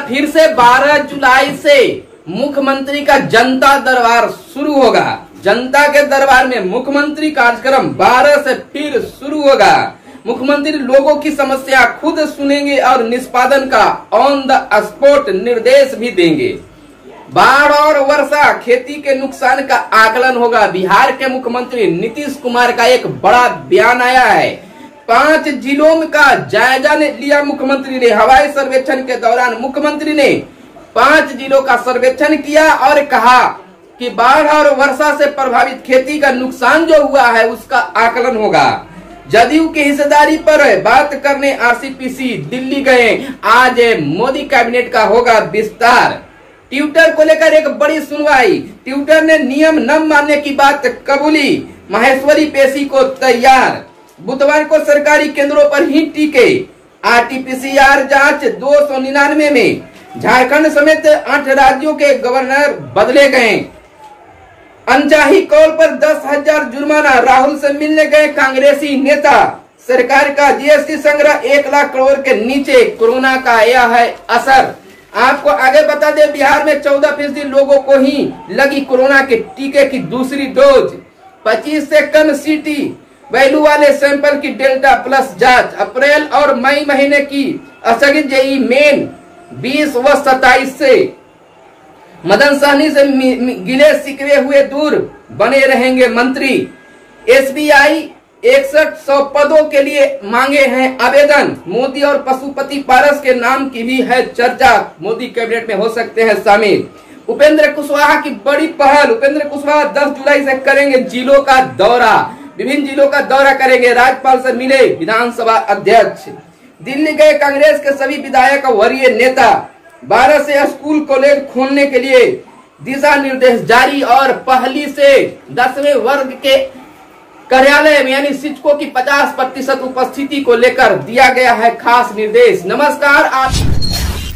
फिर से 12 जुलाई से मुख्यमंत्री का जनता दरबार शुरू होगा। जनता के दरबार में मुख्यमंत्री कार्यक्रम 12 से फिर शुरू होगा। मुख्यमंत्री लोगों की समस्या खुद सुनेंगे और निष्पादन का ऑन द स्पॉट निर्देश भी देंगे। बाढ़ और वर्षा खेती के नुकसान का आकलन होगा। बिहार के मुख्यमंत्री नीतीश कुमार का एक बड़ा बयान आया है। 5 जिलों का जायजा लिया मुख्यमंत्री ने। हवाई सर्वेक्षण के दौरान मुख्यमंत्री ने 5 जिलों का सर्वेक्षण किया और कहा कि बाढ़ और वर्षा से प्रभावित खेती का नुकसान जो हुआ है उसका आकलन होगा। जदयू की हिस्सेदारी पर बात करने आरसीपीसी दिल्ली गए। आज मोदी कैबिनेट का होगा विस्तार। ट्विटर को लेकर एक बड़ी सुनवाई। ट्विटर ने नियम न मानने की बात कबूली। माहेश्वरी पेशी को तैयार। बुधवार को सरकारी केंद्रों पर ही टीके। आरटीपीसीआर जांच 299 में। झारखंड समेत 8 राज्यों के गवर्नर बदले गए। अनचाही कॉल पर 10,000 जुर्माना। राहुल से मिलने गए कांग्रेसी नेता। सरकार का जीएसटी संग्रह 1 लाख करोड़ के नीचे। कोरोना का आया है असर। आपको आगे बता दें, बिहार में 14% लोगों को ही लगी कोरोना के टीके की दूसरी डोज। 25 से कम सीटी वैल्यू वाले सैंपल की डेल्टा प्लस जांच। अप्रैल और मई महीने की स्थगित जेईई मेन 20 व 27 से। मदन सहनी से गिले सिकवे हुए दूर, बने रहेंगे मंत्री। एसबीआई 6100 पदों के लिए मांगे हैं आवेदन। मोदी और पशुपति पारस के नाम की भी है चर्चा। मोदी कैबिनेट में हो सकते हैं शामिल। उपेंद्र कुशवाहा की बड़ी पहल। उपेंद्र कुशवाहा 10 जुलाई से करेंगे जिलों का दौरा। विभिन्न जिलों का दौरा करेंगे। राज्यपाल से मिले विधानसभा अध्यक्ष। दिल्ली गए कांग्रेस के सभी विधायक और वरीय नेता। 12 से स्कूल कॉलेज खोलने के लिए दिशा निर्देश जारी और पहली से 10वें वर्ग के कार्यालय में यानी शिक्षकों की 50% उपस्थिति को लेकर दिया गया है खास निर्देश। नमस्कार, आप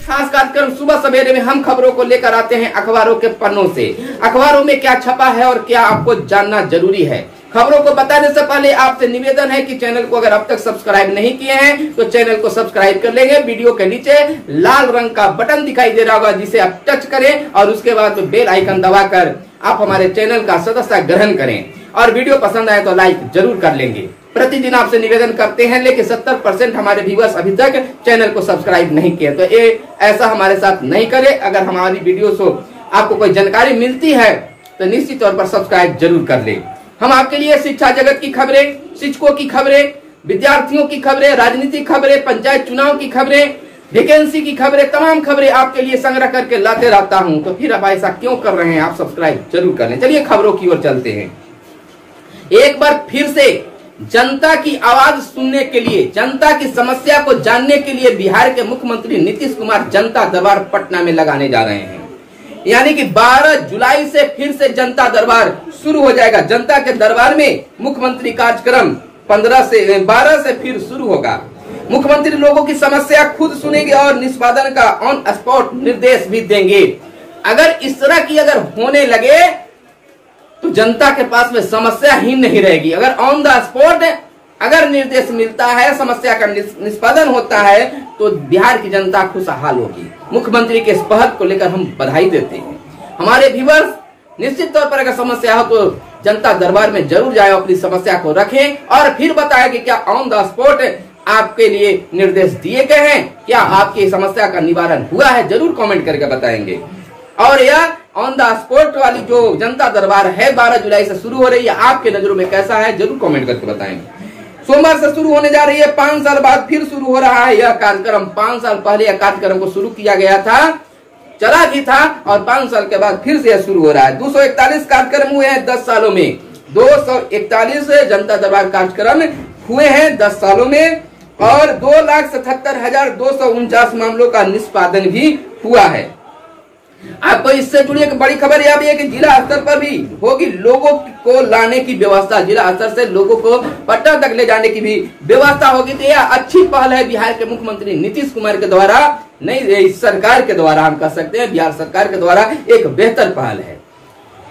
खास कार्यक्रम सुबह सवेरे में हम खबरों को लेकर आते हैं अखबारों के पन्नों से। अखबारों में क्या छपा है और क्या आपको जानना जरूरी है। खबरों को बताने से पहले आपसे निवेदन है कि चैनल को अगर अब तक सब्सक्राइब नहीं किए हैं तो चैनल को सब्सक्राइब कर लेंगे। वीडियो के नीचे लाल रंग का बटन दिखाई दे रहा होगा जिसे आप टच करें और उसके बाद बेल आइकन दबाकर आप हमारे चैनल का सदस्यता ग्रहण करें और वीडियो पसंद आए तो लाइक जरूर कर लेंगे। प्रतिदिन आपसे निवेदन करते हैं, लेकिन 70% हमारे व्यूअर्स अभी तक चैनल को सब्सक्राइब नहीं किए, तो ये ऐसा हमारे साथ नहीं करे। अगर हमारी वीडियो से आपको कोई जानकारी मिलती है तो निश्चित तौर पर सब्सक्राइब जरूर कर ले। हम आपके लिए शिक्षा जगत की खबरें, शिक्षकों की खबरें, विद्यार्थियों की खबरें, राजनीतिक खबरें, पंचायत चुनाव की खबरें, वैकेंसी की खबरें, तमाम खबरें आपके लिए संग्रह करके लाते रहता हूं। तो फिर आप ऐसा क्यों कर रहे हैं? आप सब्सक्राइब जरूर कर लें। चलिए खबरों की ओर चलते हैं। एक बार फिर से जनता की आवाज सुनने के लिए, जनता की समस्या को जानने के लिए बिहार के मुख्यमंत्री नीतीश कुमार जनता दरबार पटना में लगाने जा रहे हैं। यानी कि 12 जुलाई से फिर से जनता दरबार शुरू हो जाएगा। जनता के दरबार में मुख्यमंत्री कार्यक्रम 12 से फिर शुरू होगा। मुख्यमंत्री लोगों की समस्या खुद सुनेंगे और निष्पादन का ऑन स्पॉट निर्देश भी देंगे। अगर इस तरह की अगर होने लगे तो जनता के पास में समस्या ही नहीं रहेगी। अगर ऑन द स्पॉट अगर निर्देश मिलता है, समस्या का निष्पादन होता है तो बिहार की जनता खुशहाल होगी। मुख्यमंत्री के इस पहल को लेकर हम बधाई देते हैं। हमारे व्यूअर्स निश्चित तौर पर अगर समस्या हो तो जनता दरबार में जरूर जाए, अपनी समस्या को रखें और फिर बताएं कि क्या ऑन द स्पॉट आपके लिए निर्देश दिए गए हैं, क्या आपकी समस्या का निवारण हुआ है, जरूर कमेंट करके बताएंगे। और यह ऑन द स्पॉट वाली जो जनता दरबार है 12 जुलाई से शुरू हो रही है, आपके नजरों में कैसा है जरूर कमेंट करके बताएंगे। सोमवार से शुरू होने जा रही है, 5 साल बाद फिर शुरू हो रहा है यह कार्यक्रम। 5 साल पहले यह कार्यक्रम को शुरू किया गया था, चला भी था और 5 साल के बाद फिर से यह शुरू हो रहा है। 241 कार्यक्रम हुए हैं 10 सालों में। 241 जनता दरबार कार्यक्रम हुए हैं 10 सालों में और 2,77,249 मामलों का निष्पादन भी हुआ है। आपको इससे जुड़ी एक बड़ी खबर यह भी है कि जिला स्तर पर भी होगी लोगों को लाने की व्यवस्था। जिला स्तर से लोगों को पटना तक ले जाने की भी व्यवस्था होगी। तो यह अच्छी पहल है बिहार के मुख्यमंत्री नीतीश कुमार के द्वारा, नहीं सरकार के द्वारा हम कह सकते हैं, बिहार सरकार के द्वारा एक बेहतर पहल है।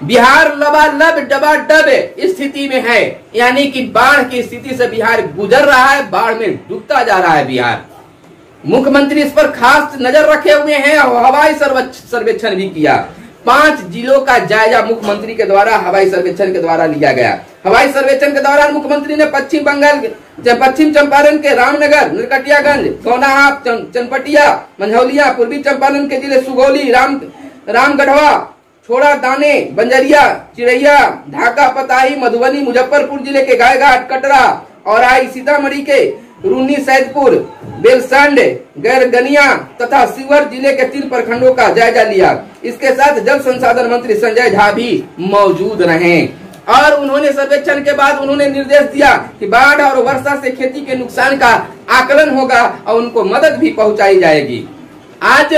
बिहार लबालब डबाडब स्थिति में है, यानी कि बाढ़ की स्थिति से बिहार गुजर रहा है, बाढ़ में डूबता जा रहा है बिहार। मुख्यमंत्री इस पर खास नजर रखे हुए हैं और हवाई सर्वेक्षण भी किया। 5 जिलों का जायजा मुख्यमंत्री के द्वारा हवाई सर्वेक्षण के द्वारा लिया गया। हवाई सर्वेक्षण के दौरान मुख्यमंत्री ने पश्चिम चंपारण के रामनगर, नरकटियागंज, गौनाहा, चनपटिया, मंझौलिया, पूर्वी चंपारण के जिले सुगौली, रामगढ़वा, छोड़ा दाने, बंजरिया, चिड़ैया, ढाका, पताही, मधुबनी, मुजफ्फरपुर जिले के गायघाट, कटरा और सीतामढ़ी के रूनी, सैदपुर, बेलसंड, गैरगनिया तथा शिवहर जिले के 3 प्रखंडों का जायजा लिया। इसके साथ जल संसाधन मंत्री संजय झा भी मौजूद रहे और उन्होंने सर्वेक्षण के बाद उन्होंने निर्देश दिया कि बाढ़ और वर्षा से खेती के नुकसान का आकलन होगा और उनको मदद भी पहुंचाई जाएगी। आज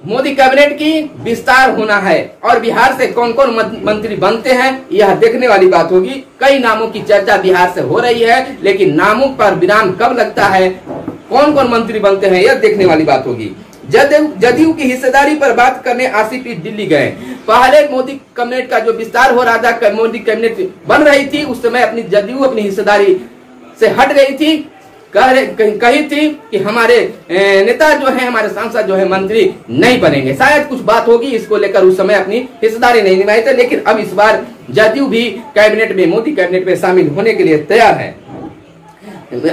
मोदी कैबिनेट की विस्तार होना है और बिहार से कौन कौन मंत्री बनते हैं यह देखने वाली बात होगी। कई नामों की चर्चा बिहार से हो रही है, लेकिन नामों पर विराम कब लगता है, कौन कौन मंत्री बनते हैं यह देखने वाली बात होगी। जदयू की हिस्सेदारी पर बात करने आसिफ दिल्ली गए। पहले मोदी कैबिनेट का जो विस्तार हो रहा था, मोदी कैबिनेट बन रही थी, उस समय अपनी जदयू अपनी हिस्सेदारी से हट गई थी, कही थी कि हमारे नेता जो है, हमारे सांसद जो है मंत्री नहीं बनेंगे। शायद कुछ बात होगी इसको लेकर, उस समय अपनी हिस्सेदारी नहीं निभाई थे, लेकिन अब इस बार जदयू भी कैबिनेट में, मोदी कैबिनेट में शामिल होने के लिए तैयार है।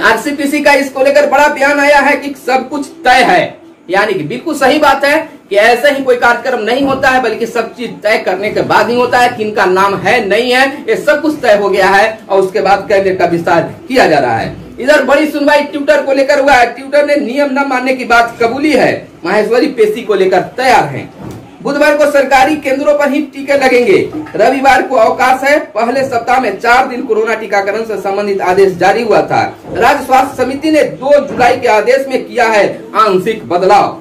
आरसीपीसी का इसको लेकर बड़ा बयान आया है कि सब कुछ तय है, यानी कि बिल्कुल सही बात है कि ऐसे ही कोई कार्यक्रम नहीं होता है, बल्कि सब चीज तय करने के बाद ही होता है। किनका नाम है नहीं है ये सब कुछ तय हो गया है और उसके बाद कैबिनेट का विस्तार किया जा रहा है। इधर बड़ी सुनवाई ट्विटर को लेकर हुआ है। ट्विटर ने नियम न मानने की बात कबूली है, माहेश्वरी पेशी को लेकर तैयार है। बुधवार को सरकारी केंद्रों पर ही टीके लगेंगे, रविवार को अवकाश है। पहले सप्ताह में 4 दिन कोरोना टीकाकरण से संबंधित आदेश जारी हुआ था। राज्य स्वास्थ्य समिति ने 2 जुलाई के आदेश में किया है आंशिक बदलाव।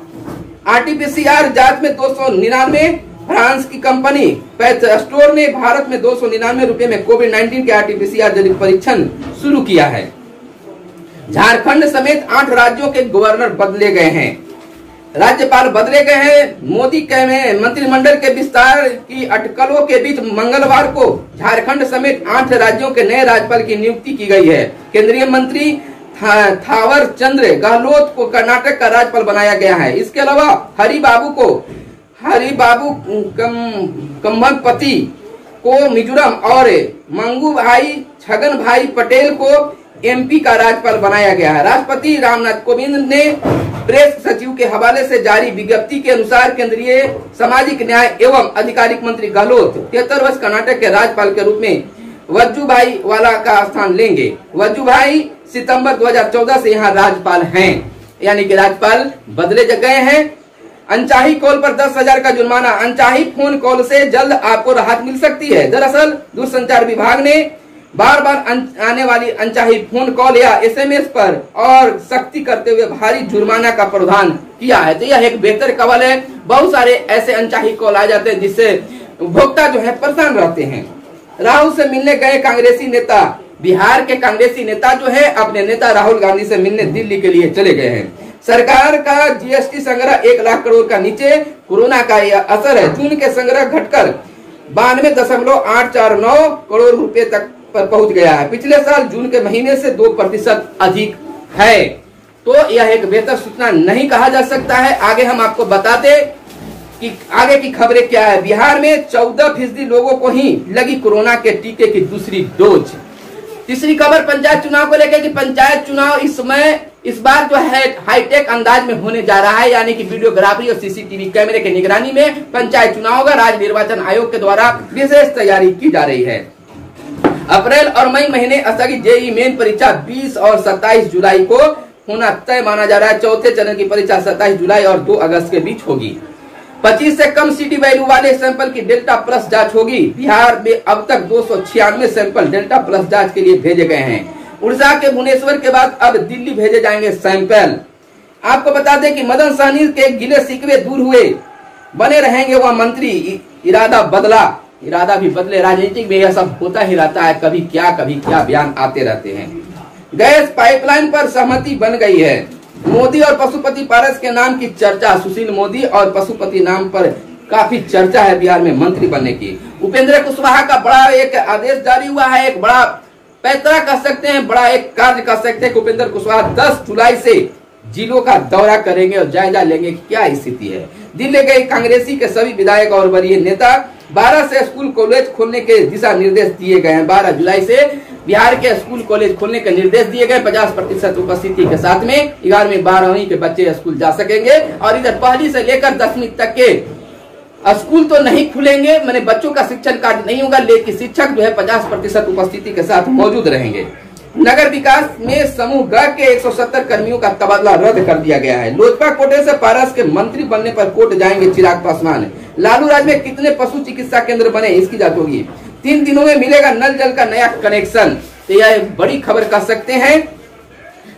आरटीपीसीआर जांच में 299, फ्रांस की कंपनी पैथ स्टोर ने भारत में 299 रुपए में कोविड-19 के आरटीपीसीआर जनित परीक्षण शुरू किया है। झारखंड समेत 8 राज्यों के गवर्नर बदले गए हैं, राज्यपाल बदले गए हैं। मोदी के मंत्रिमंडल के विस्तार की अटकलों के बीच मंगलवार को झारखंड समेत 8 राज्यों के नए राज्यपाल की नियुक्ति की गई है। केंद्रीय मंत्री थावर चंद्र गहलोत को कर्नाटक का राज्यपाल बनाया गया है। इसके अलावा हरिबाबू कम्भपति को मिजोरम और मंगू भाई छगन भाई पटेल को एमपी का राज्यपाल बनाया गया है। राष्ट्रपति रामनाथ कोविंद ने प्रेस सचिव के हवाले से जारी विज्ञप्ति के अनुसार केंद्रीय सामाजिक न्याय एवं आधिकारिक मंत्री गहलोत 73 वर्ष कर्नाटक के राज्यपाल के रूप में वजुभाई वाला का स्थान लेंगे। वजुभाई सितंबर 2014 से यहाँ राज्यपाल हैं, यानी कि राज्यपाल बदले गए हैं। अनचाही कॉल पर 10,000 का जुर्माना, अनचाही फोन कॉल से जल्द आपको राहत मिल सकती है। दरअसल दूरसंचार विभाग ने बार बार आने वाली अनचाही फोन कॉल या एसएमएस पर और सख्ती करते हुए भारी जुर्माना का प्रावधान किया है। तो यह एक बेहतर कवल है। बहुत सारे ऐसे अनचाही कॉल आ जाते हैं जिससे उपभोक्ता जो है परेशान रहते हैं। राहुल से मिलने गए कांग्रेसी नेता, बिहार के कांग्रेसी नेता जो है अपने नेता राहुल गांधी से मिलने दिल्ली के लिए चले गए हैं। सरकार का जीएसटी संग्रह 1 लाख करोड़ का नीचे, कोरोना का यह असर है। जून के संग्रह घटकर 92.849 करोड़ रुपए तक पर पहुंच गया है। पिछले साल जून के महीने से 2% अधिक है। तो यह एक बेहतर सूचना नहीं कहा जा सकता है। आगे हम आपको बताते कि आगे की खबरें क्या है। बिहार में 14% लोगों को ही लगी कोरोना के टीके की दूसरी डोज। तीसरी खबर पंचायत चुनाव को लेकर कि पंचायत चुनाव इस बार जो है हाईटेक अंदाज में होने जा रहा है, यानी कि वीडियोग्राफी और सीसीटीवी कैमरे की निगरानी में पंचायत चुनाव होगा। राज्य निर्वाचन आयोग के द्वारा विशेष तैयारी की जा रही है। अप्रैल और मई महीने स्थगित जेईई मेन परीक्षा 20 और 27 जुलाई को होना तय माना जा रहा है। चौथे चरण की परीक्षा 27 जुलाई और 2 अगस्त के बीच होगी। 25 से कम सीटी वैल्यू वाले सैंपल की डेल्टा प्लस जांच होगी। बिहार में अब तक 296 सैंपल डेल्टा प्लस जांच के लिए भेजे गए हैं। उड़ीसा के भुवनेश्वर के बाद अब दिल्ली भेजे जाएंगे सैंपल। आपको बता दें कि मदन सहनी के गिले शिकवे दूर हुए, बने रहेंगे वह मंत्री। इरादा बदला, इरादा भी बदले। राजनीतिक में यह सब होता ही रहता है, कभी क्या बयान आते रहते हैं। गैस पाइपलाइन पर सहमति बन गई है। मोदी और पशुपति पारस के नाम की चर्चा। सुशील मोदी और पशुपति नाम पर काफी चर्चा है बिहार में मंत्री बनने की। उपेंद्र कुशवाहा का बड़ा एक आदेश जारी हुआ है, एक बड़ा पैतरा कह सकते हैं, बड़ा एक कार्य कह सकते हैं। उपेंद्र कुशवाहा 10 जुलाई से जिलों का दौरा करेंगे और जायजा लेंगे कि क्या स्थिति है। दिल्ली गए कांग्रेसी के सभी विधायक और वरीय नेता। 12 से स्कूल कॉलेज खोलने के दिशा निर्देश दिए गए हैं। 12 जुलाई से बिहार के स्कूल कॉलेज खोलने के निर्देश दिए गए। 50% उपस्थिति के साथ में 11वीं 12वीं के बच्चे स्कूल जा सकेंगे। और इधर पहली से लेकर 10वीं तक के स्कूल तो नहीं खुलेंगे, मैंने बच्चों का शिक्षण कार्य नहीं होगा, लेकिन शिक्षक जो है 50% उपस्थिति के साथ मौजूद रहेंगे। नगर विकास में समूह ग के 170 कर्मियों का तबादला रद्द कर दिया गया है। लोजपा कोटे से पारस के मंत्री बनने पर कोर्ट जाएंगे चिराग पासवान। लालू राज में कितने पशु चिकित्सा केंद्र बने, इसकी जांच होगी। 3 दिनों में मिलेगा नल जल का नया कनेक्शन, तो यह बड़ी खबर कह सकते हैं।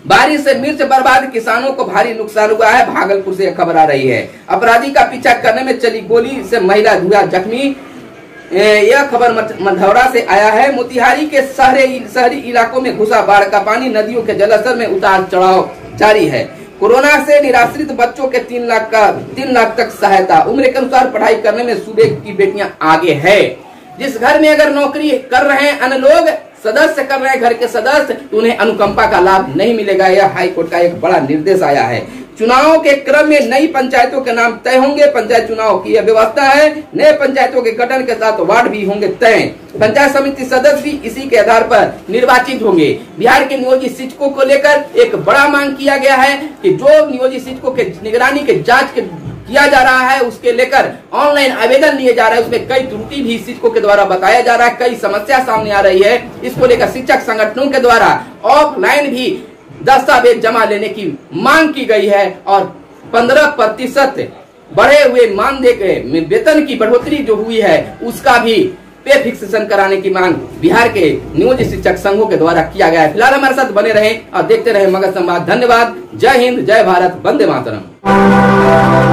बारिश से मिर्च बर्बाद, किसानों को भारी नुकसान हुआ है। भागलपुर से खबर आ रही है। अपराधी का पीछा करने में चली गोली से महिला हुआ जख्मी, यह खबर मधौरा से आया है। मोतिहारी के शहरी इलाकों में घुसा बाढ़ का पानी, नदियों के जलस्तर में उतार चढ़ाव जारी है। कोरोना से निराश्रित बच्चों के 3 लाख तक सहायता। उम्र के अनुसार पढ़ाई करने में सूबे की बेटियां आगे है। जिस घर में अगर नौकरी कर रहे हैं अन्य लोग, सदस्य कर रहे हैं घर के सदस्य, तो उन्हें अनुकंपा का लाभ नहीं मिलेगा। यह हाईकोर्ट का एक बड़ा निर्देश आया है। चुनाव के क्रम में नई पंचायतों के नाम तय होंगे। पंचायत चुनाव की यह व्यवस्था है। नए पंचायतों के गठन के साथ वार्ड भी होंगे तय। पंचायत समिति सदस्य भी इसी के आधार पर निर्वाचित होंगे। बिहार के नियोजित शिक्षकों को लेकर एक बड़ा मांग किया गया है कि जो नियोजित शिक्षकों के निगरानी के जांच किया जा रहा है, उसके लेकर ऑनलाइन आवेदन लिए जा रहे हैं, उसमें कई त्रुटि भी शिक्षकों के द्वारा बताया जा रहा है, कई समस्या सामने आ रही है। इसको लेकर शिक्षक संगठनों के द्वारा ऑफलाइन भी दस्तावेज जमा लेने की मांग की गई है। और 15% बढ़े हुए मानदेय में वेतन की बढ़ोतरी जो हुई है, उसका भी पे फिक्सेशन कराने की मांग बिहार के नियोजित शिक्षक संघों के द्वारा किया गया है। फिलहाल हमारे साथ बने रहें और देखते रहें मगध संवाद। धन्यवाद। जय हिंद, जय भारत, वंदे मातरम।